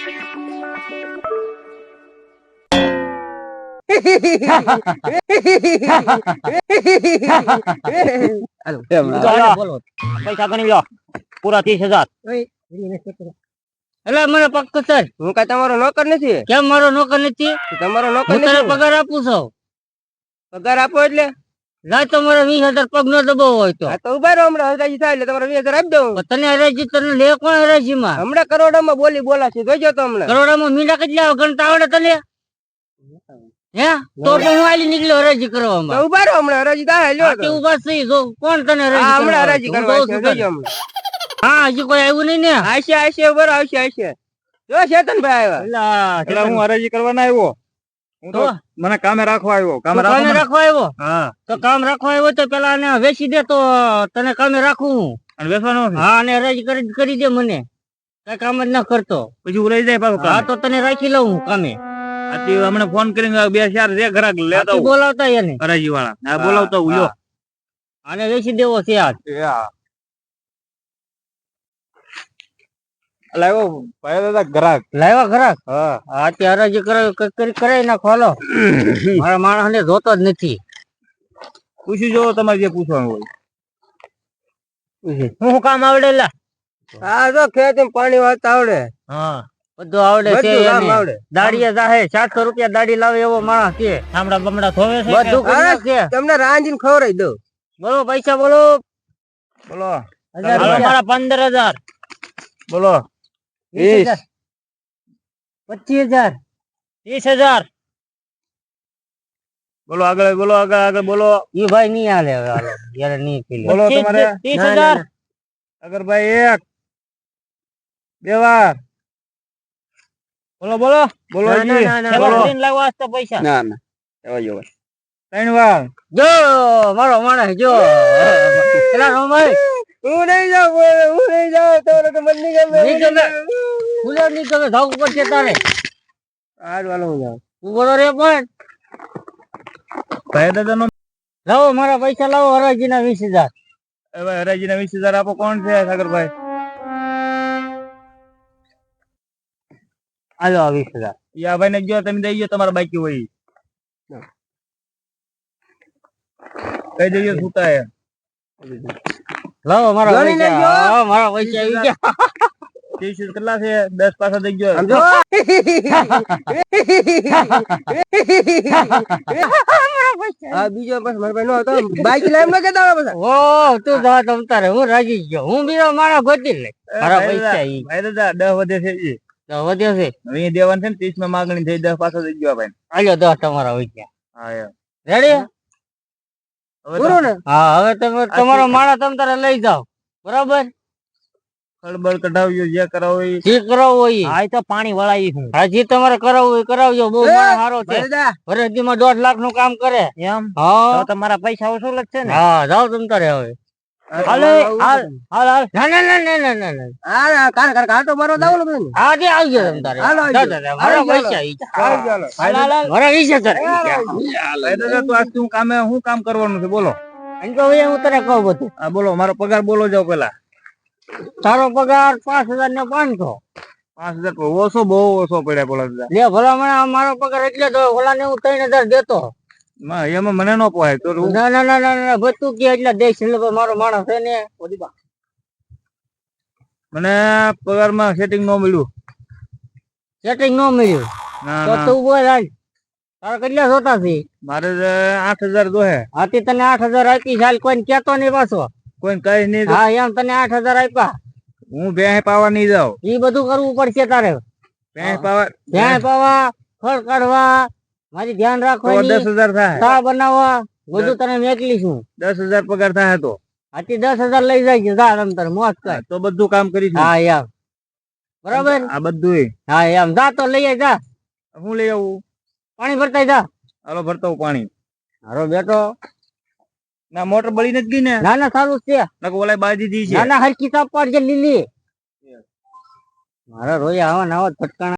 બોલો પૈસા ગણી લો પૂરા 30,000. એટલે મને પક્કો સર હું કઈ તમારો નોકર નથી. કેમ મારો નોકર નથી? તમારો નોકર નથી. પગાર આપું છો. પગાર આપો એટલે ના તમારે 20,000 પગ નો દબાવ હોય તો ઉભા રહો. હમણાં હરાજી થાય એટલે તમારે 20,000 આપી દઉં. તને હરાજી તને લે કોણ હરાજી માં? હમણાં કરોડામાં બોલી બોલાશે જોજો તો. હમણાં કરોડામાં મીંડા કેટલા ગણતા આવડે તને? હે તો હું આલી નીકળ્યો હરાજી કરવામાં. ઉભા રહો હમણાં હરાજી થાય. લ્યો ઉભા થઈ જો કોણ તને હરાજી હમણાં હરાજી કરવા છે જોજો હમણાં. હા હજી કોઈ આવ્યું નહીં ને? આવશે બરો આવશે. જો ચેતનભાઈ આવ્યા. એટલે હું હરાજી કરવાના આવ્યો. હું તો મને કામે રાખવા આવ્યો. કામે રાખવા આવ્યો? હા તો કામ રાખવા આવ્યો તો પેલા આને વેચી દે તો તને કામે રાખું. અને વેચવાનો? હા અને હરાજી કરી દે મને. કઈ કામ જ ના કરતો પછી ઉલાઈ જાય પાછું. હા તો તને રાખી લઉં હું કામે. હમણાં ફોન કરીને 2-4 જે ઘરાક લેતા બોલાવતા એને હરાજી વાળા. હા બોલાવતા હું લ્યો. આને વેચી દેવો છે આજ. લાવ્યો ભાઈ દાદા ઘરાક લાવ્યા ઘરાક. હા અત્યારે હરાજી કરાવી નાખો. હાલો મારા માણસ ને જોતો જ નથી. પૂછી જો તમારે જે પૂછવાનું હોય. શું કામ આવડે? હા જો ખેતી પાણી વાળતા આવડે. હા બધું આવડે છે. દાડીએ જાહે 700 રૂપિયા દાડી લાવે એવો માણસ છે. ઠામડા બમડા ધોવે છે બધું છે. તમને રાંધીને ખવડાવી દઉં. બોલો પૈસા બોલો. બોલો મારા 15,000 બોલો. 20,000 25,000 30,000 બોલો આગળ બોલો. આગળ બોલો. એ ભાઈ નહીં હાલે હવે. હાલો યાર નહીં બોલો તમારે 30,000 અગર ભાઈ 1 2 વાર બોલો બોલો બોલો. લાવવા તો પૈસા ના ના એવા જો 3 વાર જો મારો માણસ જો. એલા રોમાઈ હું નહીં જાઉં તો મન નહીં ગમે. ફૂલે નહીં ગમે ધાવ ઉપર છે તારે. આજ વાલો હું જાઉં. તું બોલો રે પણ ભાઈ દાદા નો લાવો મારા પૈસા લાવો. હરાજી ના 20,000. હવે હરાજી ના 20,000 આપો. કોણ છે સાગરભાઈ? હાલો 20,000 યા ભાઈ ને ગયો. તમે દઈ ગયો તમારા બાકી હોય કઈ દઈએ છૂટા હે. લાવો મારા પૈસા. મારા પૈસા આવી ગયા. 30 કેટલા છે? 10 પાછા દઈ ગયો. સમજો હા બીજો બસ મારા ભાઈ નો હતો. બાઈક લાઈમ ન કેતા બસ. ઓ તું જા તમ તારે હું રાજી ગયો. હું બીજો મારા ગોતી લે. મારા પૈસા ઈ ભાઈ દાદા 10 વધે છે. ઈ 10 વધે છે. અહીં દેવાન છે ને 30 માં માંગણી થઈ. 10 પાછા દઈ ગયો ભાઈ. આલ્યો 10 તમારા હોય ગયા. હા યાર રેડી પૂરું ને? હા હવે તમે તમારો માળા તમ તારે લઈ જાઓ. બરાબર ખળબળ કઢાવજો. જે કરાવો જે કરાવો હા તો પાણી વળાવી હું. હા જે તમારે કરાવવું કરાવજો. બહુ માણસ સારો છે. વરસદીમાં 1.5 લાખ નું કામ કરે એમ. હા તો તમારા પૈસા વસૂલ જ છે ને? હા જાઓ તમ તારે હવે. હાલે હાલ હાલ હાલ. ના ના ના ના ના ના હા કાર કાટો મારો દાવ ને. હા જે આવજો તમ તારે. મારા પૈસા મારા 20,000 ભાઈ દાદા તું આજ તું કામે શું કામ કરવાનું છે બોલો? હું તને કહું બધું. હા બોલો. મારો પગાર બોલો જાવ પેલા. તારો પગાર 5,500. 5,000 ઓછો બહુ ઓછો પડ્યા બોલા લે ભલા. મારો પગાર એટલે તો ઓલા ને હું 3,000 દેતો. એમાં મને નો પોહાય તો. ના ના ના ના બધું કે એટલે દેશ મારો માણસ છે ને. મને પગાર માં સેટિંગ નો મળ્યું. સેટિંગ નો મળ્યું તો તું બોલ હાલ. તારા કેટલા જોતા છે? મારે 8,000 જોહે. હાથી તને 8,000 આપી. હાલ કોઈને કેતો નહીં પાછો. કોઈ કઈ નહીં. હા એમ તને 8,000 આપ્યા. હું ભેંસ પાવા નહીં જાઉં. એ બધું કરવું પડશે તારે. ભેંસ પાવા ફળ કાઢવા મારી ધ્યાન રાખવાની. 10,000 થાય. ચા બનાવવા બધું તને મેકલી છું. 10,000 પગાર થાય તો આથી 10,000 લઈ જાય છે. જા તમ તારે મોજ કર. તો બધું કામ કરીશું. હા એમ બરાબર. આ બધું હા એમ જા તો લઈ જા. હું લઈ આવું? પાણી ભરતા જા. હાલો ભરતા હું પાણી. હારો બેટો. ના મોટર બળી નથી ગઈ ને? ના ના સારું છે. ઓલા બાજી દી છે. ના ના હરકી સાપ પાડજે લીલી. મારા રોયા આવા ફટકાણા.